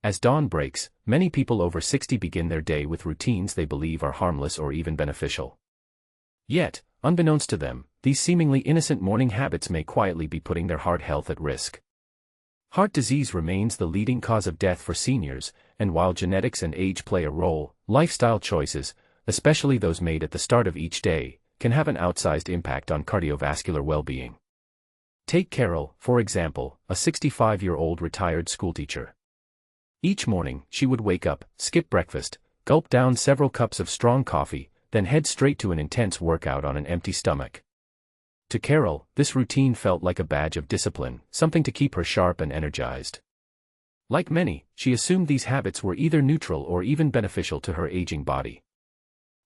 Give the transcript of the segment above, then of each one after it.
As dawn breaks, many people over 60 begin their day with routines they believe are harmless or even beneficial. Yet, unbeknownst to them, these seemingly innocent morning habits may quietly be putting their heart health at risk. Heart disease remains the leading cause of death for seniors, and while genetics and age play a role, lifestyle choices, especially those made at the start of each day, can have an outsized impact on cardiovascular well-being. Take Carol, for example, a 65-year-old retired schoolteacher. Each morning, she would wake up, skip breakfast, gulp down several cups of strong coffee, then head straight to an intense workout on an empty stomach. To Carol, this routine felt like a badge of discipline, something to keep her sharp and energized. Like many, she assumed these habits were either neutral or even beneficial to her aging body.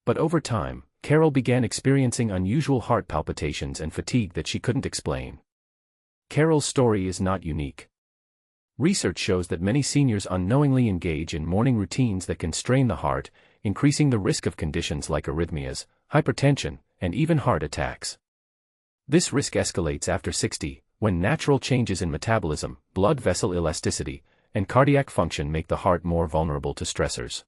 But over time, Carol began experiencing unusual heart palpitations and fatigue that she couldn't explain. Carol's story is not unique. Research shows that many seniors unknowingly engage in morning routines that can strain the heart, increasing the risk of conditions like arrhythmias, hypertension, and even heart attacks. This risk escalates after 60, when natural changes in metabolism, blood vessel elasticity, and cardiac function make the heart more vulnerable to stressors.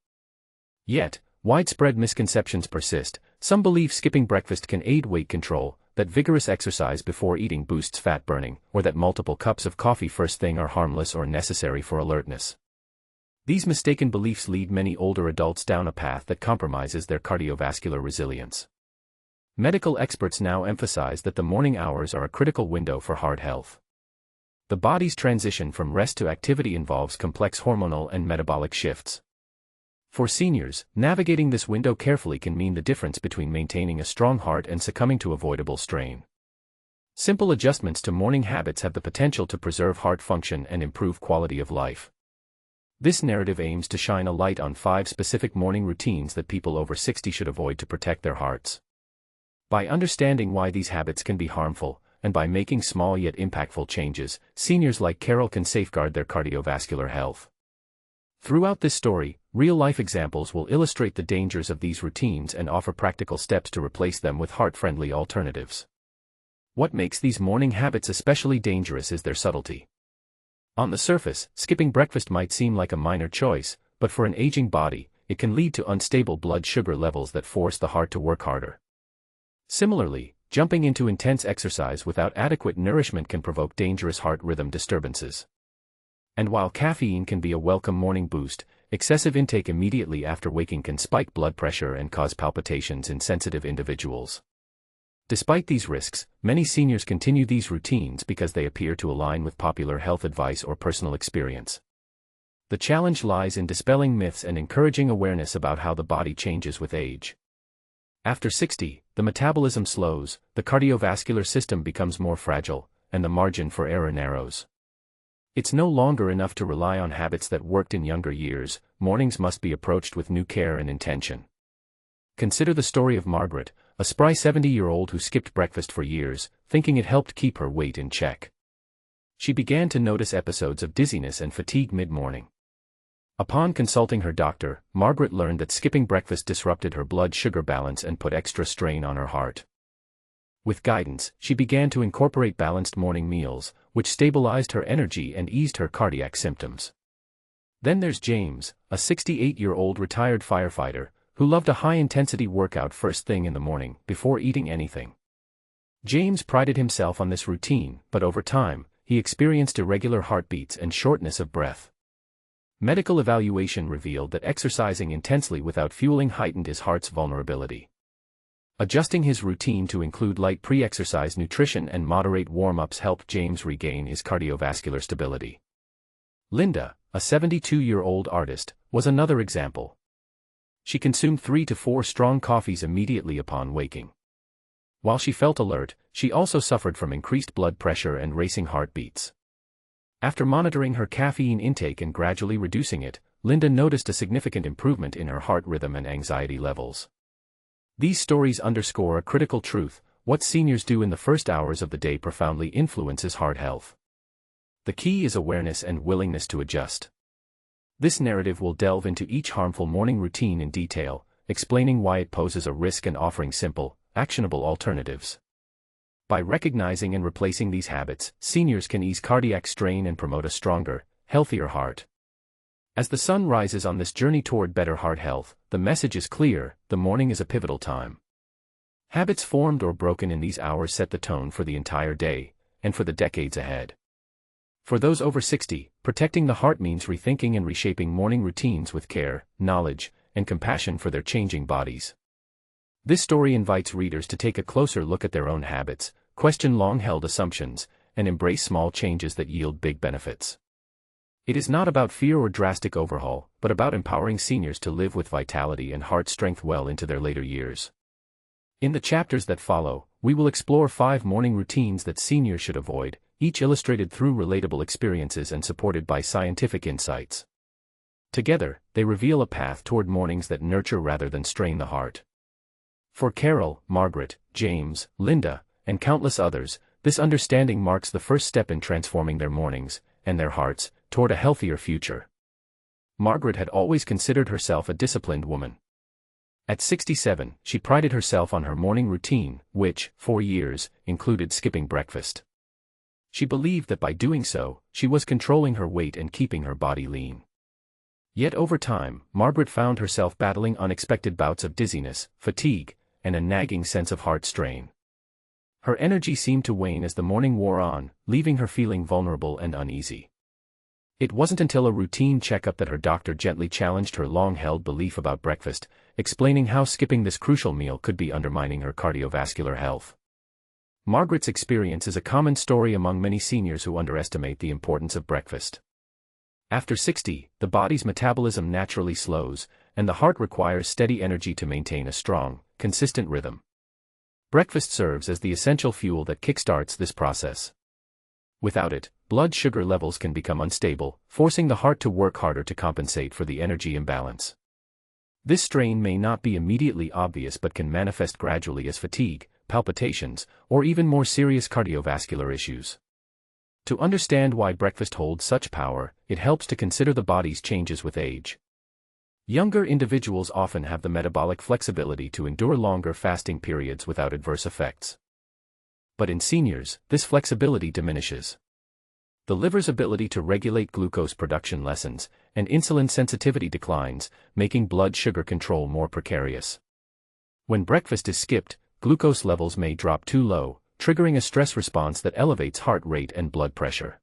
Yet, widespread misconceptions persist. Some believe skipping breakfast can aid weight control, that vigorous exercise before eating boosts fat burning, or that multiple cups of coffee first thing are harmless or necessary for alertness. These mistaken beliefs lead many older adults down a path that compromises their cardiovascular resilience. Medical experts now emphasize that the morning hours are a critical window for heart health. The body's transition from rest to activity involves complex hormonal and metabolic shifts. For seniors, navigating this window carefully can mean the difference between maintaining a strong heart and succumbing to avoidable strain. Simple adjustments to morning habits have the potential to preserve heart function and improve quality of life. This narrative aims to shine a light on 5 specific morning routines that people over 60 should avoid to protect their hearts. By understanding why these habits can be harmful, and by making small yet impactful changes, seniors like Carol can safeguard their cardiovascular health. Throughout this story, real-life examples will illustrate the dangers of these routines and offer practical steps to replace them with heart-friendly alternatives. What makes these morning habits especially dangerous is their subtlety. On the surface, skipping breakfast might seem like a minor choice, but for an aging body, it can lead to unstable blood sugar levels that force the heart to work harder. Similarly, jumping into intense exercise without adequate nourishment can provoke dangerous heart rhythm disturbances. And while caffeine can be a welcome morning boost, excessive intake immediately after waking can spike blood pressure and cause palpitations in sensitive individuals. Despite these risks, many seniors continue these routines because they appear to align with popular health advice or personal experience. The challenge lies in dispelling myths and encouraging awareness about how the body changes with age. After 60, the metabolism slows, the cardiovascular system becomes more fragile, and the margin for error narrows. It's no longer enough to rely on habits that worked in younger years. Mornings must be approached with new care and intention. Consider the story of Margaret, a spry 70-year-old who skipped breakfast for years, thinking it helped keep her weight in check. She began to notice episodes of dizziness and fatigue mid-morning. Upon consulting her doctor, Margaret learned that skipping breakfast disrupted her blood sugar balance and put extra strain on her heart. With guidance, she began to incorporate balanced morning meals, which stabilized her energy and eased her cardiac symptoms. Then there's James, a 68-year-old retired firefighter, who loved a high-intensity workout first thing in the morning, before eating anything. James prided himself on this routine, but over time, he experienced irregular heartbeats and shortness of breath. Medical evaluation revealed that exercising intensely without fueling heightened his heart's vulnerability. Adjusting his routine to include light pre-exercise nutrition and moderate warm-ups helped James regain his cardiovascular stability. Linda, a 72-year-old artist, was another example. She consumed 3 to 4 strong coffees immediately upon waking. While she felt alert, she also suffered from increased blood pressure and racing heartbeats. After monitoring her caffeine intake and gradually reducing it, Linda noticed a significant improvement in her heart rhythm and anxiety levels. These stories underscore a critical truth: what seniors do in the first hours of the day profoundly influences heart health. The key is awareness and willingness to adjust. This narrative will delve into each harmful morning routine in detail, explaining why it poses a risk and offering simple, actionable alternatives. By recognizing and replacing these habits, seniors can ease cardiac strain and promote a stronger, healthier heart. As the sun rises on this journey toward better heart health, the message is clear: the morning is a pivotal time. Habits formed or broken in these hours set the tone for the entire day, and for the decades ahead. For those over 60, protecting the heart means rethinking and reshaping morning routines with care, knowledge, and compassion for their changing bodies. This story invites readers to take a closer look at their own habits, question long-held assumptions, and embrace small changes that yield big benefits. It is not about fear or drastic overhaul, but about empowering seniors to live with vitality and heart strength well into their later years. In the chapters that follow, we will explore 5 morning routines that seniors should avoid, each illustrated through relatable experiences and supported by scientific insights. Together, they reveal a path toward mornings that nurture rather than strain the heart. For Carol, Margaret, James, Linda, and countless others, this understanding marks the first step in transforming their mornings, and their hearts, toward a healthier future. Margaret had always considered herself a disciplined woman. At 67, she prided herself on her morning routine, which, for years, included skipping breakfast. She believed that by doing so, she was controlling her weight and keeping her body lean. Yet over time, Margaret found herself battling unexpected bouts of dizziness, fatigue, and a nagging sense of heart strain. Her energy seemed to wane as the morning wore on, leaving her feeling vulnerable and uneasy. It wasn't until a routine checkup that her doctor gently challenged her long-held belief about breakfast, explaining how skipping this crucial meal could be undermining her cardiovascular health. Margaret's experience is a common story among many seniors who underestimate the importance of breakfast. After 60, the body's metabolism naturally slows, and the heart requires steady energy to maintain a strong, consistent rhythm. Breakfast serves as the essential fuel that kickstarts this process. Without it, blood sugar levels can become unstable, forcing the heart to work harder to compensate for the energy imbalance. This strain may not be immediately obvious but can manifest gradually as fatigue, palpitations, or even more serious cardiovascular issues. To understand why breakfast holds such power, it helps to consider the body's changes with age. Younger individuals often have the metabolic flexibility to endure longer fasting periods without adverse effects. But in seniors, this flexibility diminishes. The liver's ability to regulate glucose production lessens, and insulin sensitivity declines, making blood sugar control more precarious. When breakfast is skipped, glucose levels may drop too low, triggering a stress response that elevates heart rate and blood pressure.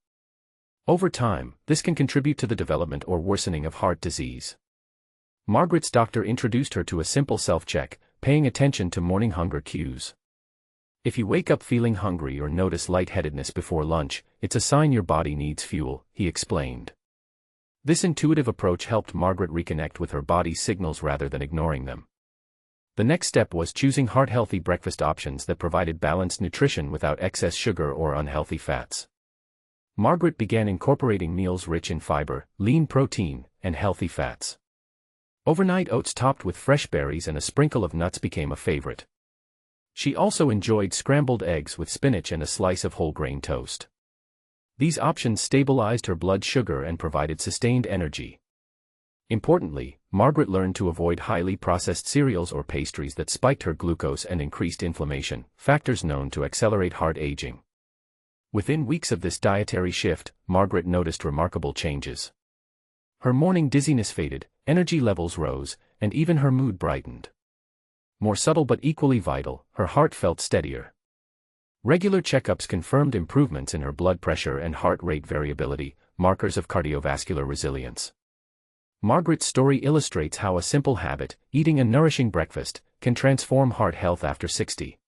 Over time, this can contribute to the development or worsening of heart disease. Margaret's doctor introduced her to a simple self-check, paying attention to morning hunger cues. If you wake up feeling hungry or notice lightheadedness before lunch, it's a sign your body needs fuel, he explained. This intuitive approach helped Margaret reconnect with her body's signals rather than ignoring them. The next step was choosing heart-healthy breakfast options that provided balanced nutrition without excess sugar or unhealthy fats. Margaret began incorporating meals rich in fiber, lean protein, and healthy fats. Overnight oats topped with fresh berries and a sprinkle of nuts became a favorite. She also enjoyed scrambled eggs with spinach and a slice of whole grain toast. These options stabilized her blood sugar and provided sustained energy. Importantly, Margaret learned to avoid highly processed cereals or pastries that spiked her glucose and increased inflammation, factors known to accelerate heart aging. Within weeks of this dietary shift, Margaret noticed remarkable changes. Her morning dizziness faded, energy levels rose, and even her mood brightened. More subtle but equally vital, her heart felt steadier. Regular checkups confirmed improvements in her blood pressure and heart rate variability, markers of cardiovascular resilience. Margaret's story illustrates how a simple habit, eating a nourishing breakfast, can transform heart health after 60.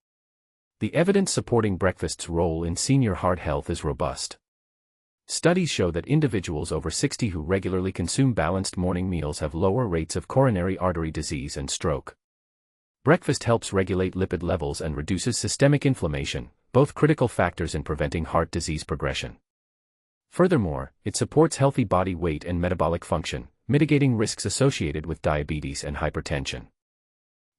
The evidence supporting breakfast's role in senior heart health is robust. Studies show that individuals over 60 who regularly consume balanced morning meals have lower rates of coronary artery disease and stroke. Breakfast helps regulate lipid levels and reduces systemic inflammation, both critical factors in preventing heart disease progression. Furthermore, it supports healthy body weight and metabolic function, mitigating risks associated with diabetes and hypertension.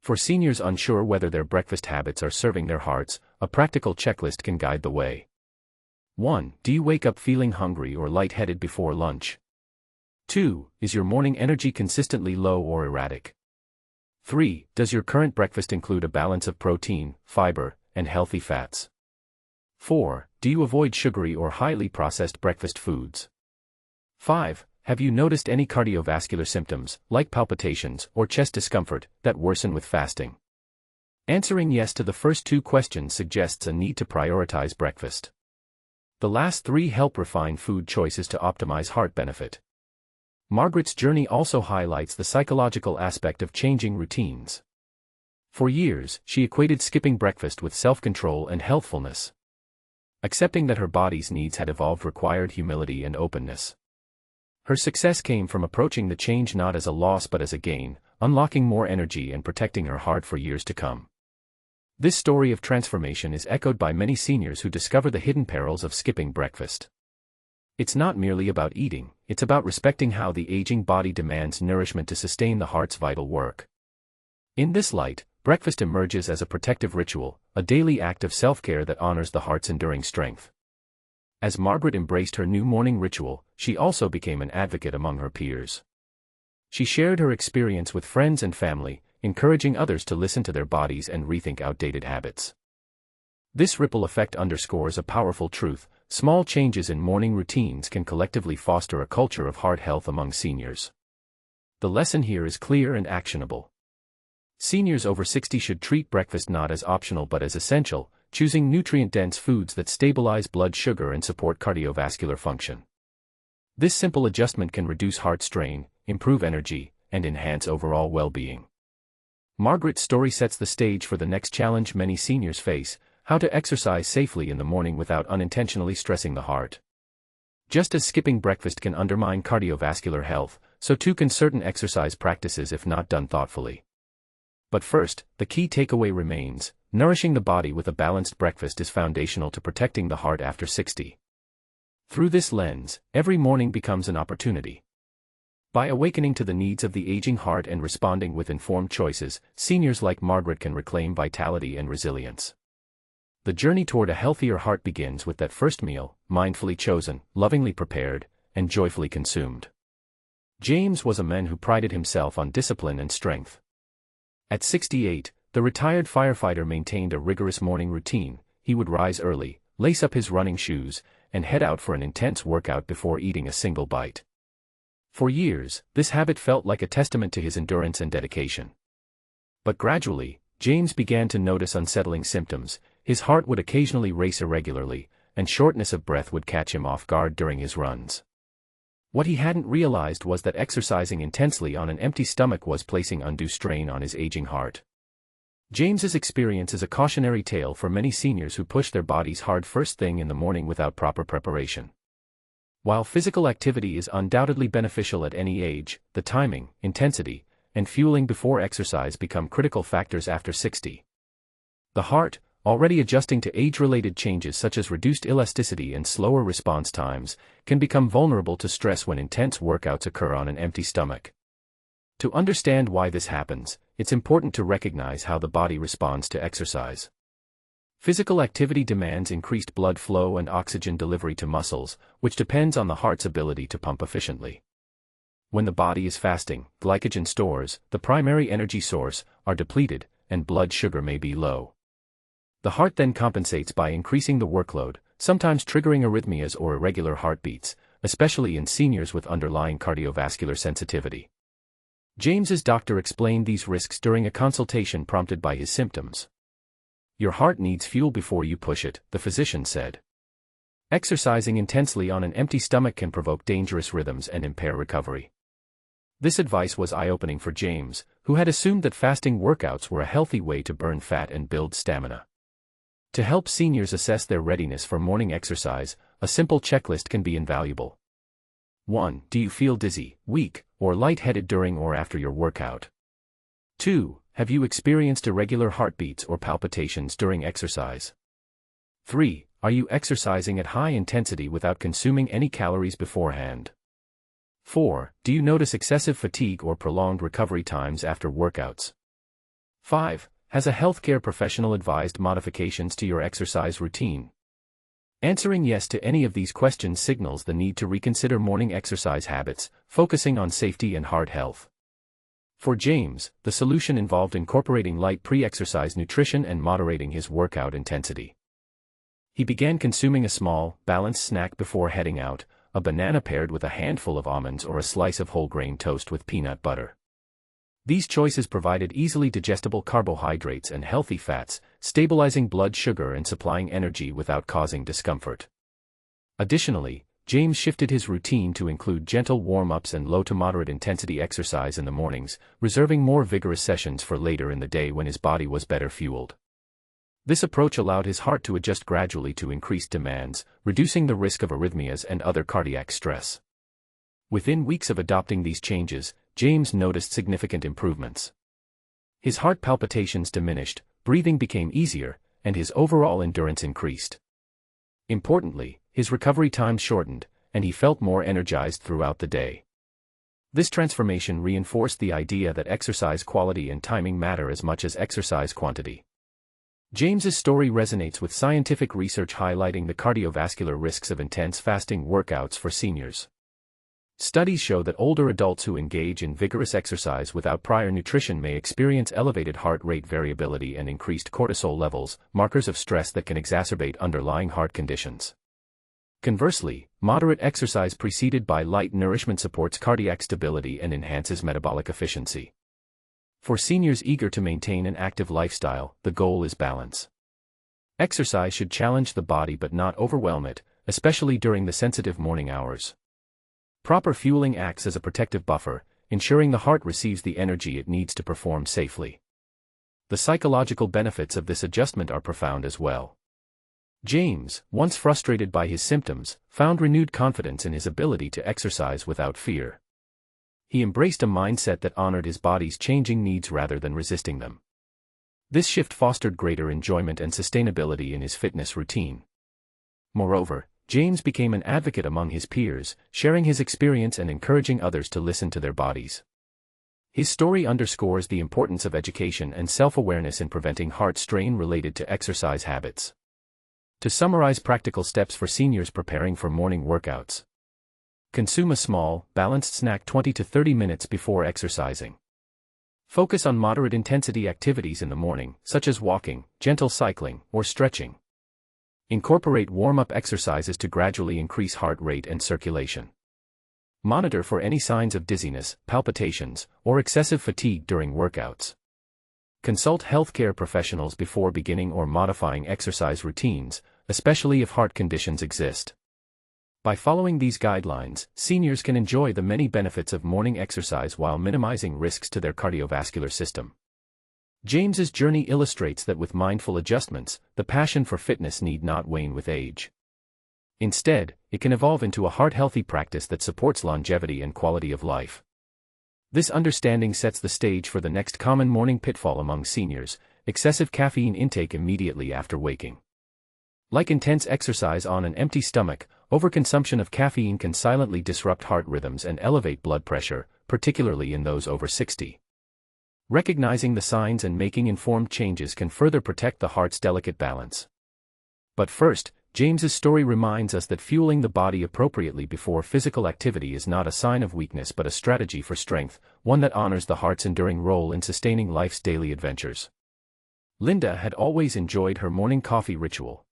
For seniors unsure whether their breakfast habits are serving their hearts, a practical checklist can guide the way. 1. Do you wake up feeling hungry or lightheaded before lunch? 2. Is your morning energy consistently low or erratic? 3. Does your current breakfast include a balance of protein, fiber, and healthy fats? 4. Do you avoid sugary or highly processed breakfast foods? 5. have you noticed any cardiovascular symptoms, like palpitations or chest discomfort, that worsen with fasting? Answering yes to the first two questions suggests a need to prioritize breakfast. The last three help refine food choices to optimize heart benefit. Margaret's journey also highlights the psychological aspect of changing routines. For years, she equated skipping breakfast with self-control and healthfulness. Accepting that her body's needs had evolved required humility and openness. Her success came from approaching the change not as a loss but as a gain, unlocking more energy and protecting her heart for years to come. This story of transformation is echoed by many seniors who discover the hidden perils of skipping breakfast. It's not merely about eating, it's about respecting how the aging body demands nourishment to sustain the heart's vital work. In this light, breakfast emerges as a protective ritual, a daily act of self-care that honors the heart's enduring strength. As Margaret embraced her new morning ritual, she also became an advocate among her peers. She shared her experience with friends and family, encouraging others to listen to their bodies and rethink outdated habits. This ripple effect underscores a powerful truth: small changes in morning routines can collectively foster a culture of heart health among seniors. The lesson here is clear and actionable. Seniors over 60 should treat breakfast not as optional but as essential, choosing nutrient-dense foods that stabilize blood sugar and support cardiovascular function. This simple adjustment can reduce heart strain, improve energy, and enhance overall well-being. Margaret's story sets the stage for the next challenge many seniors face: how to exercise safely in the morning without unintentionally stressing the heart. Just as skipping breakfast can undermine cardiovascular health, so too can certain exercise practices if not done thoughtfully. But first, the key takeaway remains: nourishing the body with a balanced breakfast is foundational to protecting the heart after 60. Through this lens, every morning becomes an opportunity. By awakening to the needs of the aging heart and responding with informed choices, seniors like Margaret can reclaim vitality and resilience. The journey toward a healthier heart begins with that first meal, mindfully chosen, lovingly prepared, and joyfully consumed. James was a man who prided himself on discipline and strength. At 68, the retired firefighter maintained a rigorous morning routine. He would rise early, lace up his running shoes, and head out for an intense workout before eating a single bite. For years, this habit felt like a testament to his endurance and dedication. But gradually, James began to notice unsettling symptoms. His heart would occasionally race irregularly, and shortness of breath would catch him off guard during his runs. What he hadn't realized was that exercising intensely on an empty stomach was placing undue strain on his aging heart. James's experience is a cautionary tale for many seniors who push their bodies hard first thing in the morning without proper preparation. While physical activity is undoubtedly beneficial at any age, the timing, intensity, and fueling before exercise become critical factors after 60. The heart, already adjusting to age-related changes such as reduced elasticity and slower response times, can become vulnerable to stress when intense workouts occur on an empty stomach. To understand why this happens, it's important to recognize how the body responds to exercise. Physical activity demands increased blood flow and oxygen delivery to muscles, which depends on the heart's ability to pump efficiently. When the body is fasting, glycogen stores, the primary energy source, are depleted, and blood sugar may be low. The heart then compensates by increasing the workload, sometimes triggering arrhythmias or irregular heartbeats, especially in seniors with underlying cardiovascular sensitivity. James's doctor explained these risks during a consultation prompted by his symptoms. "Your heart needs fuel before you push it," the physician said. Exercising intensely on an empty stomach can provoke dangerous rhythms and impair recovery. This advice was eye-opening for James, who had assumed that fasting workouts were a healthy way to burn fat and build stamina. To help seniors assess their readiness for morning exercise, a simple checklist can be invaluable. 1. Do you feel dizzy, weak, or lightheaded during or after your workout? 2. Have you experienced irregular heartbeats or palpitations during exercise? 3. Are you exercising at high intensity without consuming any calories beforehand? 4. Do you notice excessive fatigue or prolonged recovery times after workouts? 5. Has a healthcare professional advised modifications to your exercise routine? Answering yes to any of these questions signals the need to reconsider morning exercise habits, focusing on safety and heart health. For James, the solution involved incorporating light pre-exercise nutrition and moderating his workout intensity. He began consuming a small, balanced snack before heading out, a banana paired with a handful of almonds or a slice of whole grain toast with peanut butter. These choices provided easily digestible carbohydrates and healthy fats, stabilizing blood sugar and supplying energy without causing discomfort. Additionally, James shifted his routine to include gentle warm-ups and low to moderate intensity exercise in the mornings, reserving more vigorous sessions for later in the day when his body was better fueled. This approach allowed his heart to adjust gradually to increased demands, reducing the risk of arrhythmias and other cardiac stress. Within weeks of adopting these changes, James noticed significant improvements. His heart palpitations diminished, breathing became easier, and his overall endurance increased. Importantly, his recovery time shortened, and he felt more energized throughout the day. This transformation reinforced the idea that exercise quality and timing matter as much as exercise quantity. James's story resonates with scientific research highlighting the cardiovascular risks of intense fasting workouts for seniors. Studies show that older adults who engage in vigorous exercise without prior nutrition may experience elevated heart rate variability and increased cortisol levels, markers of stress that can exacerbate underlying heart conditions. Conversely, moderate exercise preceded by light nourishment supports cardiac stability and enhances metabolic efficiency. For seniors eager to maintain an active lifestyle, the goal is balance. Exercise should challenge the body but not overwhelm it, especially during the sensitive morning hours. Proper fueling acts as a protective buffer, ensuring the heart receives the energy it needs to perform safely. The psychological benefits of this adjustment are profound as well. James, once frustrated by his symptoms, found renewed confidence in his ability to exercise without fear. He embraced a mindset that honored his body's changing needs rather than resisting them. This shift fostered greater enjoyment and sustainability in his fitness routine. Moreover, James became an advocate among his peers, sharing his experience and encouraging others to listen to their bodies. His story underscores the importance of education and self-awareness in preventing heart strain related to exercise habits. To summarize practical steps for seniors preparing for morning workouts. Consume a small, balanced snack 20 to 30 minutes before exercising. Focus on moderate intensity activities in the morning, such as walking, gentle cycling, or stretching. Incorporate warm-up exercises to gradually increase heart rate and circulation. Monitor for any signs of dizziness, palpitations, or excessive fatigue during workouts. Consult healthcare professionals before beginning or modifying exercise routines, especially if heart conditions exist. By following these guidelines, seniors can enjoy the many benefits of morning exercise while minimizing risks to their cardiovascular system. James's journey illustrates that with mindful adjustments, the passion for fitness need not wane with age. Instead, it can evolve into a heart-healthy practice that supports longevity and quality of life. This understanding sets the stage for the next common morning pitfall among seniors: excessive caffeine intake immediately after waking. Like intense exercise on an empty stomach, overconsumption of caffeine can silently disrupt heart rhythms and elevate blood pressure, particularly in those over 60. Recognizing the signs and making informed changes can further protect the heart's delicate balance. But first, James's story reminds us that fueling the body appropriately before physical activity is not a sign of weakness but a strategy for strength, one that honors the heart's enduring role in sustaining life's daily adventures. Linda had always enjoyed her morning coffee ritual.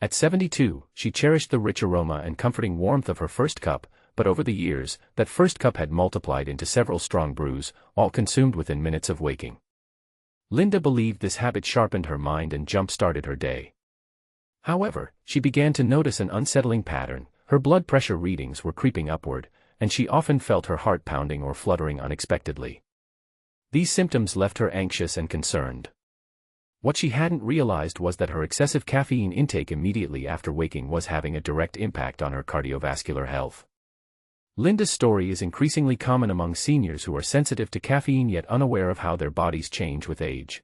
At 72, she cherished the rich aroma and comforting warmth of her first cup, but over the years, that first cup had multiplied into several strong brews, all consumed within minutes of waking. Linda believed this habit sharpened her mind and jump-started her day. However, she began to notice an unsettling pattern. Her blood pressure readings were creeping upward, and she often felt her heart pounding or fluttering unexpectedly. These symptoms left her anxious and concerned. What she hadn't realized was that her excessive caffeine intake immediately after waking was having a direct impact on her cardiovascular health. Linda's story is increasingly common among seniors who are sensitive to caffeine yet unaware of how their bodies change with age.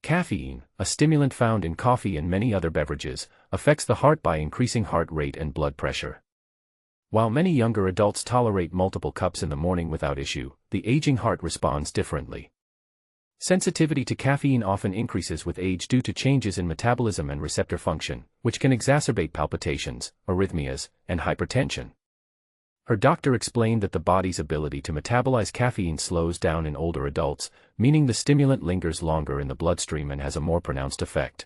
Caffeine, a stimulant found in coffee and many other beverages, affects the heart by increasing heart rate and blood pressure. While many younger adults tolerate multiple cups in the morning without issue, the aging heart responds differently. Sensitivity to caffeine often increases with age due to changes in metabolism and receptor function, which can exacerbate palpitations, arrhythmias, and hypertension. Her doctor explained that the body's ability to metabolize caffeine slows down in older adults, meaning the stimulant lingers longer in the bloodstream and has a more pronounced effect.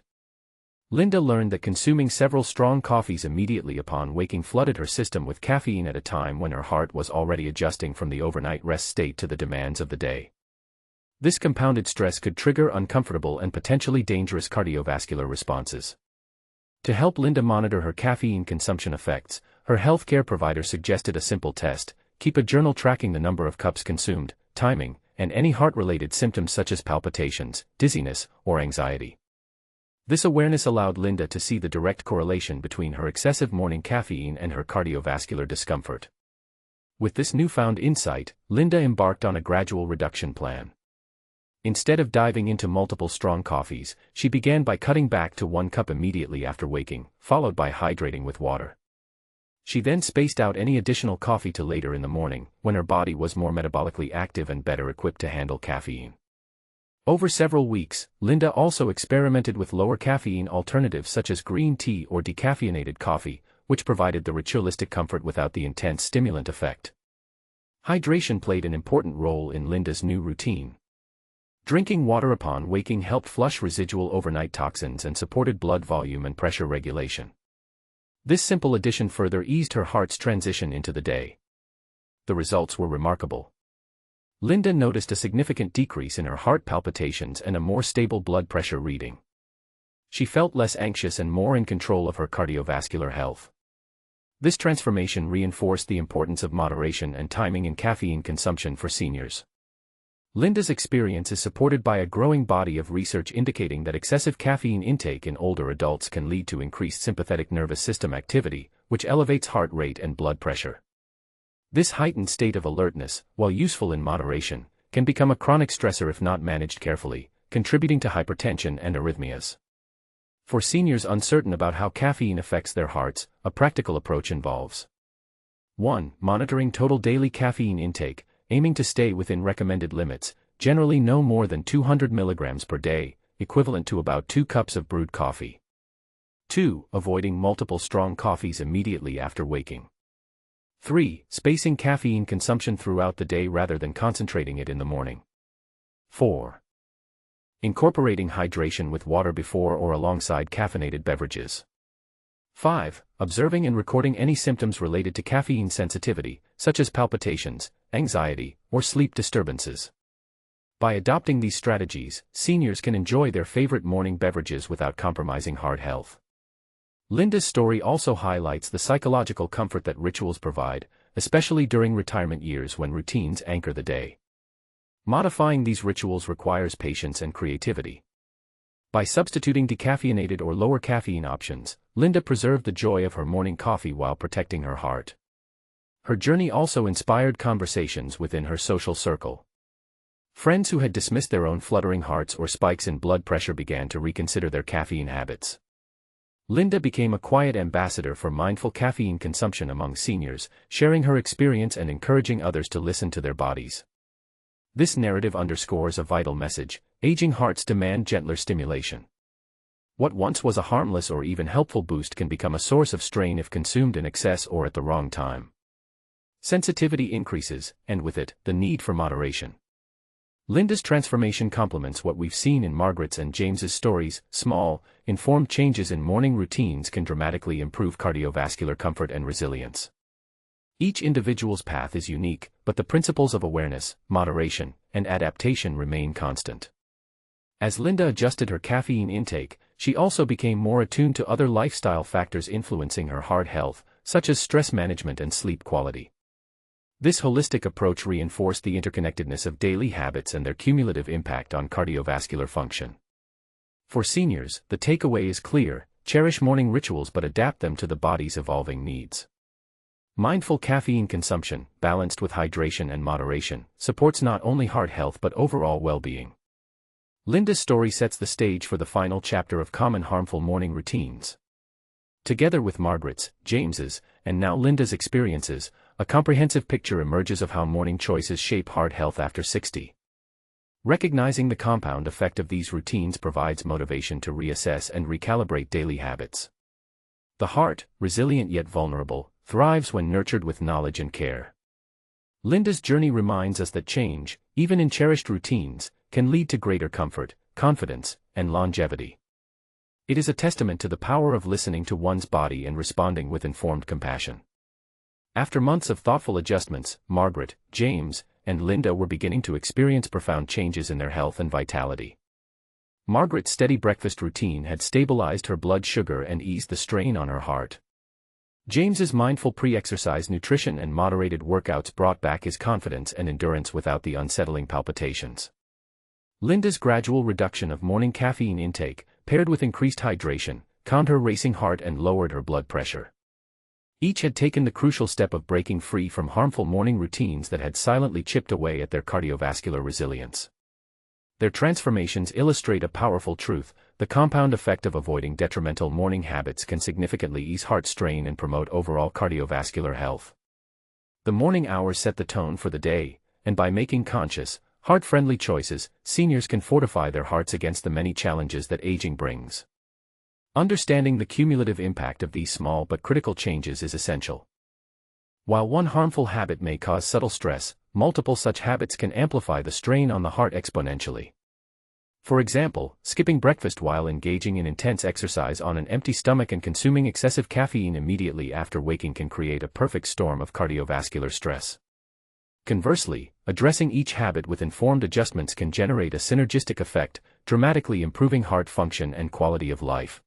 Linda learned that consuming several strong coffees immediately upon waking flooded her system with caffeine at a time when her heart was already adjusting from the overnight rest state to the demands of the day. This compounded stress could trigger uncomfortable and potentially dangerous cardiovascular responses. To help Linda monitor her caffeine consumption effects, her healthcare provider suggested a simple test: keep a journal tracking the number of cups consumed, timing, and any heart-related symptoms such as palpitations, dizziness, or anxiety. This awareness allowed Linda to see the direct correlation between her excessive morning caffeine and her cardiovascular discomfort. With this newfound insight, Linda embarked on a gradual reduction plan. Instead of diving into multiple strong coffees, she began by cutting back to 1 cup immediately after waking, followed by hydrating with water. She then spaced out any additional coffee to later in the morning, when her body was more metabolically active and better equipped to handle caffeine. Over several weeks, Linda also experimented with lower caffeine alternatives such as green tea or decaffeinated coffee, which provided the ritualistic comfort without the intense stimulant effect. Hydration played an important role in Linda's new routine. Drinking water upon waking helped flush residual overnight toxins and supported blood volume and pressure regulation. This simple addition further eased her heart's transition into the day. The results were remarkable. Linda noticed a significant decrease in her heart palpitations and a more stable blood pressure reading. She felt less anxious and more in control of her cardiovascular health. This transformation reinforced the importance of moderation and timing in caffeine consumption for seniors. Linda's experience is supported by a growing body of research indicating that excessive caffeine intake in older adults can lead to increased sympathetic nervous system activity, which elevates heart rate and blood pressure. This heightened state of alertness, while useful in moderation, can become a chronic stressor if not managed carefully, contributing to hypertension and arrhythmias. For seniors uncertain about how caffeine affects their hearts, a practical approach involves 1. Monitoring total daily caffeine intake, aiming to stay within recommended limits, generally no more than 200 mg per day, equivalent to about 2 cups of brewed coffee. 2. Avoiding multiple strong coffees immediately after waking. 3. Spacing caffeine consumption throughout the day rather than concentrating it in the morning. 4. Incorporating hydration with water before or alongside caffeinated beverages. 5. Observing and recording any symptoms related to caffeine sensitivity, such as palpitations, anxiety, or sleep disturbances. By adopting these strategies, seniors can enjoy their favorite morning beverages without compromising heart health. Linda's story also highlights the psychological comfort that rituals provide, especially during retirement years when routines anchor the day. Modifying these rituals requires patience and creativity. By substituting decaffeinated or lower caffeine options, Linda preserved the joy of her morning coffee while protecting her heart. Her journey also inspired conversations within her social circle. Friends who had dismissed their own fluttering hearts or spikes in blood pressure began to reconsider their caffeine habits. Linda became a quiet ambassador for mindful caffeine consumption among seniors, sharing her experience and encouraging others to listen to their bodies. This narrative underscores a vital message: aging hearts demand gentler stimulation. What once was a harmless or even helpful boost can become a source of strain if consumed in excess or at the wrong time. Sensitivity increases, and with it, the need for moderation. Linda's transformation complements what we've seen in Margaret's and James's stories. Small, informed changes in morning routines can dramatically improve cardiovascular comfort and resilience. Each individual's path is unique, but the principles of awareness, moderation, and adaptation remain constant. As Linda adjusted her caffeine intake, she also became more attuned to other lifestyle factors influencing her heart health, such as stress management and sleep quality. This holistic approach reinforced the interconnectedness of daily habits and their cumulative impact on cardiovascular function. For seniors, the takeaway is clear: cherish morning rituals but adapt them to the body's evolving needs. Mindful caffeine consumption, balanced with hydration and moderation, supports not only heart health but overall well-being. Linda's story sets the stage for the final chapter of common harmful morning routines. Together with Margaret's, James's, and now Linda's experiences, a comprehensive picture emerges of how morning choices shape heart health after 60. Recognizing the compound effect of these routines provides motivation to reassess and recalibrate daily habits. The heart, resilient yet vulnerable, thrives when nurtured with knowledge and care. Linda's journey reminds us that change, even in cherished routines, can lead to greater comfort, confidence, and longevity. It is a testament to the power of listening to one's body and responding with informed compassion. After months of thoughtful adjustments, Margaret, James, and Linda were beginning to experience profound changes in their health and vitality. Margaret's steady breakfast routine had stabilized her blood sugar and eased the strain on her heart. James's mindful pre-exercise nutrition and moderated workouts brought back his confidence and endurance without the unsettling palpitations. Linda's gradual reduction of morning caffeine intake, paired with increased hydration, calmed her racing heart and lowered her blood pressure. Each had taken the crucial step of breaking free from harmful morning routines that had silently chipped away at their cardiovascular resilience. Their transformations illustrate a powerful truth: the compound effect of avoiding detrimental morning habits can significantly ease heart strain and promote overall cardiovascular health. The morning hours set the tone for the day, and by making conscious, heart-friendly choices, seniors can fortify their hearts against the many challenges that aging brings. Understanding the cumulative impact of these small but critical changes is essential. While one harmful habit may cause subtle stress, multiple such habits can amplify the strain on the heart exponentially. For example, skipping breakfast while engaging in intense exercise on an empty stomach and consuming excessive caffeine immediately after waking can create a perfect storm of cardiovascular stress. Conversely, addressing each habit with informed adjustments can generate a synergistic effect, dramatically improving heart function and quality of life.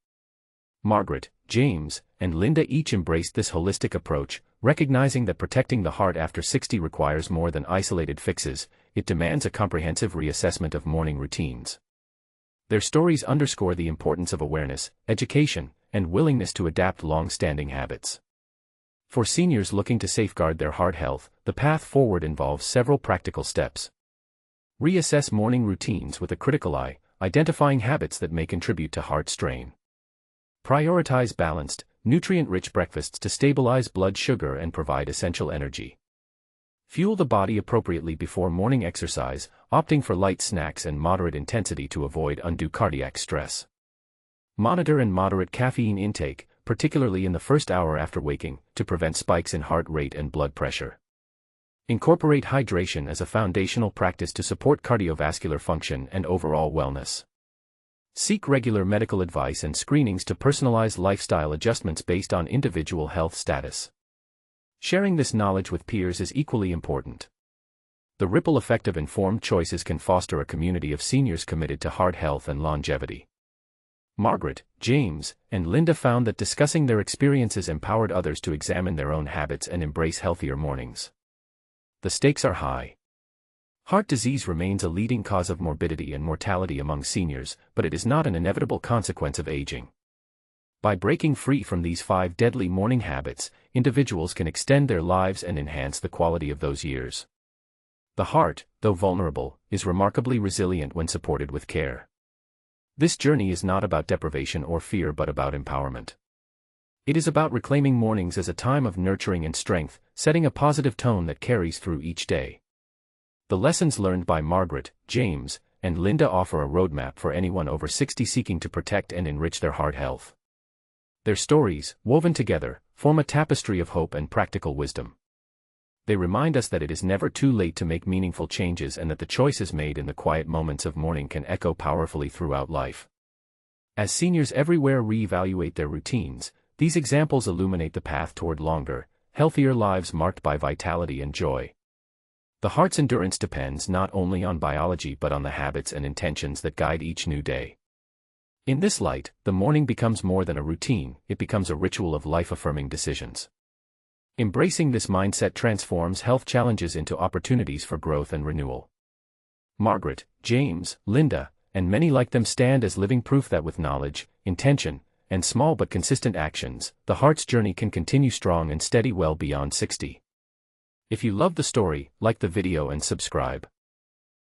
Margaret, James, and Linda each embraced this holistic approach, recognizing that protecting the heart after 60 requires more than isolated fixes. It demands a comprehensive reassessment of morning routines. Their stories underscore the importance of awareness, education, and willingness to adapt long-standing habits. For seniors looking to safeguard their heart health, the path forward involves several practical steps. Reassess morning routines with a critical eye, identifying habits that may contribute to heart strain. Prioritize balanced, nutrient-rich breakfasts to stabilize blood sugar and provide essential energy. Fuel the body appropriately before morning exercise, opting for light snacks and moderate intensity to avoid undue cardiac stress. Monitor and moderate caffeine intake, particularly in the first hour after waking, to prevent spikes in heart rate and blood pressure. Incorporate hydration as a foundational practice to support cardiovascular function and overall wellness. Seek regular medical advice and screenings to personalize lifestyle adjustments based on individual health status. Sharing this knowledge with peers is equally important. The ripple effect of informed choices can foster a community of seniors committed to heart health and longevity. Margaret, James, and Linda found that discussing their experiences empowered others to examine their own habits and embrace healthier mornings. The stakes are high. Heart disease remains a leading cause of morbidity and mortality among seniors, but it is not an inevitable consequence of aging. By breaking free from these 5 deadly morning habits, individuals can extend their lives and enhance the quality of those years. The heart, though vulnerable, is remarkably resilient when supported with care. This journey is not about deprivation or fear but about empowerment. It is about reclaiming mornings as a time of nurturing and strength, setting a positive tone that carries through each day. The lessons learned by Margaret, James, and Linda offer a roadmap for anyone over 60 seeking to protect and enrich their heart health. Their stories, woven together, form a tapestry of hope and practical wisdom. They remind us that it is never too late to make meaningful changes and that the choices made in the quiet moments of morning can echo powerfully throughout life. As seniors everywhere reevaluate their routines, these examples illuminate the path toward longer, healthier lives marked by vitality and joy. The heart's endurance depends not only on biology but on the habits and intentions that guide each new day. In this light, the morning becomes more than a routine, it becomes a ritual of life-affirming decisions. Embracing this mindset transforms health challenges into opportunities for growth and renewal. Margaret, James, Linda, and many like them stand as living proof that with knowledge, intention, and small but consistent actions, the heart's journey can continue strong and steady well beyond 60. If you love the story, like the video and subscribe.